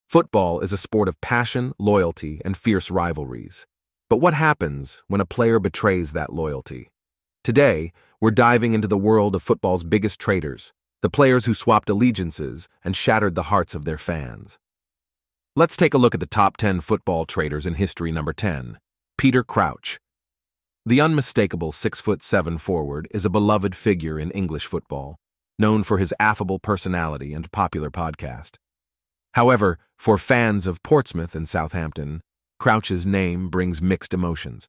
Football is a sport of passion, loyalty, and fierce rivalries. But what happens when a player betrays that loyalty? Today, we're diving into the world of football's biggest traitors, the players who swapped allegiances and shattered the hearts of their fans. Let's take a look at the top 10 football traitors in history. Number 10. Peter Crouch. The unmistakable 6'7" forward is a beloved figure in English football, known for his affable personality and popular podcast. However, for fans of Portsmouth and Southampton, Crouch's name brings mixed emotions.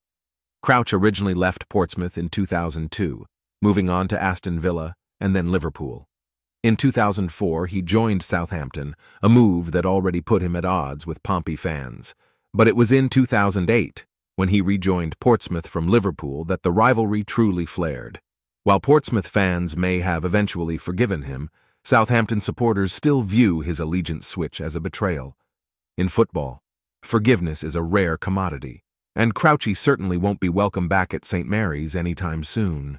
Crouch originally left Portsmouth in 2002, moving on to Aston Villa and then Liverpool. In 2004, he joined Southampton, a move that already put him at odds with Pompey fans. But it was in 2008, when he rejoined Portsmouth from Liverpool, that the rivalry truly flared. While Portsmouth fans may have eventually forgiven him, Southampton supporters still view his allegiance switch as a betrayal. In football, forgiveness is a rare commodity, and Crouchy certainly won't be welcome back at St. Mary's anytime soon.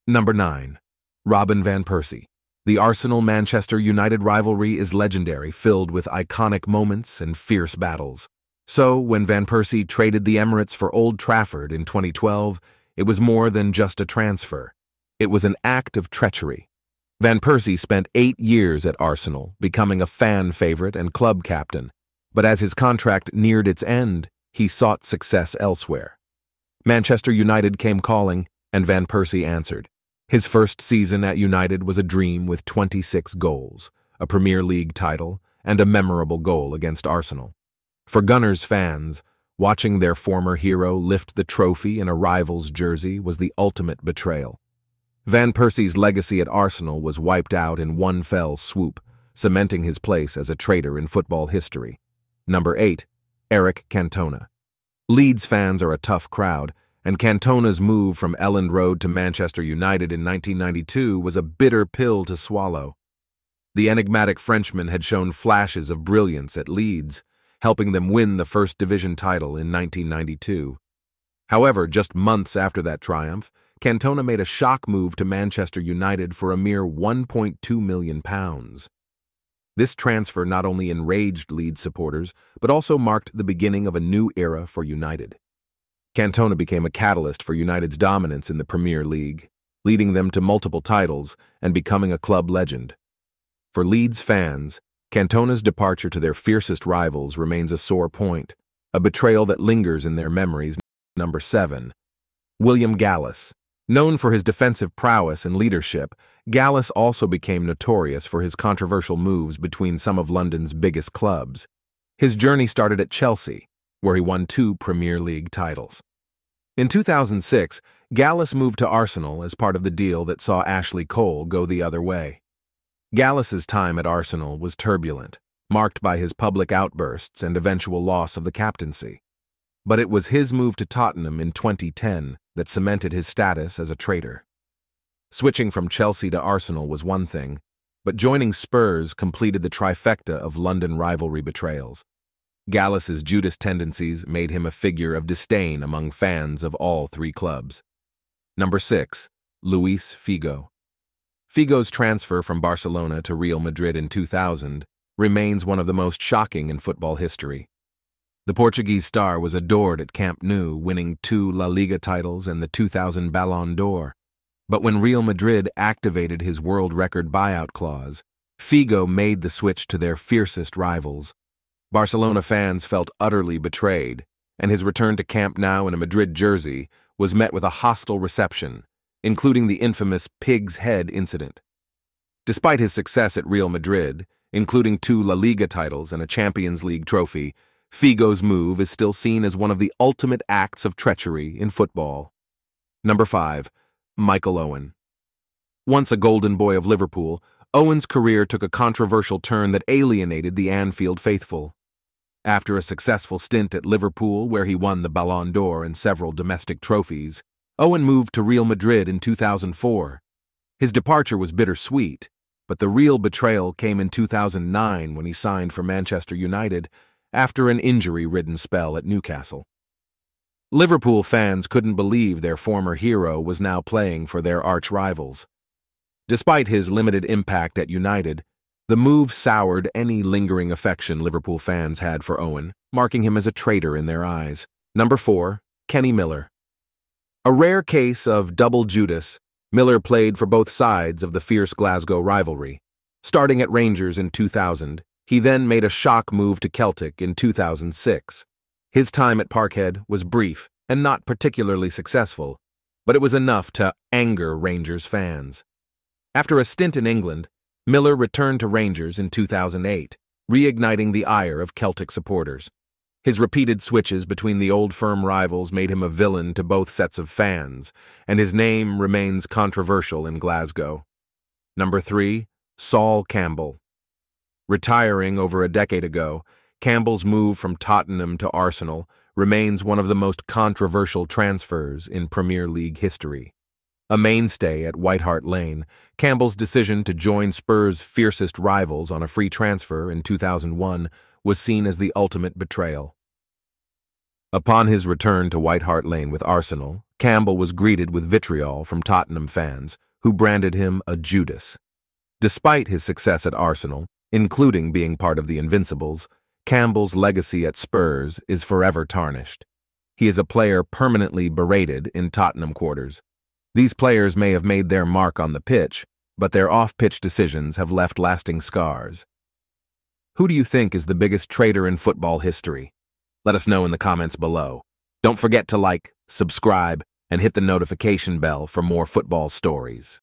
Number 9. Robin van Persie. The Arsenal-Manchester United rivalry is legendary, filled with iconic moments and fierce battles. So, when Van Persie traded the Emirates for Old Trafford in 2012, it was more than just a transfer. It was an act of treachery. Van Persie spent 8 years at Arsenal, becoming a fan favorite and club captain. But as his contract neared its end, he sought success elsewhere. Manchester United came calling, and Van Persie answered. His first season at United was a dream with 26 goals, a Premier League title, and a memorable goal against Arsenal. For Gunners fans, watching their former hero lift the trophy in a rival's jersey was the ultimate betrayal. Van Persie's legacy at Arsenal was wiped out in one fell swoop, cementing his place as a traitor in football history. Number 8. Eric Cantona. Leeds fans are a tough crowd, and Cantona's move from Elland Road to Manchester United in 1992 was a bitter pill to swallow. The enigmatic Frenchman had shown flashes of brilliance at Leeds, helping them win the First Division title in 1992. However, just months after that triumph, Cantona made a shock move to Manchester United for a mere £1.2 million. This transfer not only enraged Leeds supporters, but also marked the beginning of a new era for United. Cantona became a catalyst for United's dominance in the Premier League, leading them to multiple titles and becoming a club legend. For Leeds fans, Cantona's departure to their fiercest rivals remains a sore point, a betrayal that lingers in their memories. Number 7. William Gallas. Known for his defensive prowess and leadership, Gallas also became notorious for his controversial moves between some of London's biggest clubs. His journey started at Chelsea, where he won 2 Premier League titles. In 2006, Gallas moved to Arsenal as part of the deal that saw Ashley Cole go the other way. Gallas's time at Arsenal was turbulent, marked by his public outbursts and eventual loss of the captaincy. But it was his move to Tottenham in 2010 that cemented his status as a traitor. Switching from Chelsea to Arsenal was one thing, but joining Spurs completed the trifecta of London rivalry betrayals. Gallas's Judas tendencies made him a figure of disdain among fans of all 3 clubs. Number 6. Luis Figo. Figo's transfer from Barcelona to Real Madrid in 2000 remains one of the most shocking in football history. The Portuguese star was adored at Camp Nou, winning 2 La Liga titles and the 2000 Ballon d'Or. But when Real Madrid activated his world record buyout clause, Figo made the switch to their fiercest rivals. Barcelona fans felt utterly betrayed, and his return to Camp Nou in a Madrid jersey was met with a hostile reception, including the infamous pig's head incident. Despite his success at Real Madrid, including 2 La Liga titles and a Champions League trophy, Figo's move is still seen as one of the ultimate acts of treachery in football. Number 5. Michael Owen. Once a golden boy of Liverpool, Owen's career took a controversial turn that alienated the Anfield faithful. After a successful stint at Liverpool, where he won the Ballon d'Or and several domestic trophies, Owen moved to Real Madrid in 2004. His departure was bittersweet, but the real betrayal came in 2009 when he signed for Manchester United after an injury-ridden spell at Newcastle. Liverpool fans couldn't believe their former hero was now playing for their arch-rivals. Despite his limited impact at United, The move soured any lingering affection Liverpool fans had for Owen, marking him as a traitor in their eyes. Number 4, Kenny Miller. A rare case of double Judas, Miller played for both sides of the fierce Glasgow rivalry. Starting at Rangers in 2000, he then made a shock move to Celtic in 2006. His time at Parkhead was brief and not particularly successful, but it was enough to anger Rangers fans. After a stint in England, Miller returned to Rangers in 2008, reigniting the ire of Celtic supporters. His repeated switches between the old firm rivals made him a villain to both sets of fans, and his name remains controversial in Glasgow. Number 3, Saul Campbell. Retiring over a decade ago, Campbell's move from Tottenham to Arsenal remains one of the most controversial transfers in Premier League history. A mainstay at White Hart Lane, Campbell's decision to join Spurs' fiercest rivals on a free transfer in 2001 was seen as the ultimate betrayal. Upon his return to White Hart Lane with Arsenal, Campbell was greeted with vitriol from Tottenham fans, who branded him a Judas. Despite his success at Arsenal, including being part of the Invincibles, Campbell's legacy at Spurs is forever tarnished. He is a player permanently berated in Tottenham quarters. These players may have made their mark on the pitch, but their off-pitch decisions have left lasting scars. Who do you think is the biggest traitor in football history? Let us know in the comments below. Don't forget to like, subscribe, and hit the notification bell for more football stories.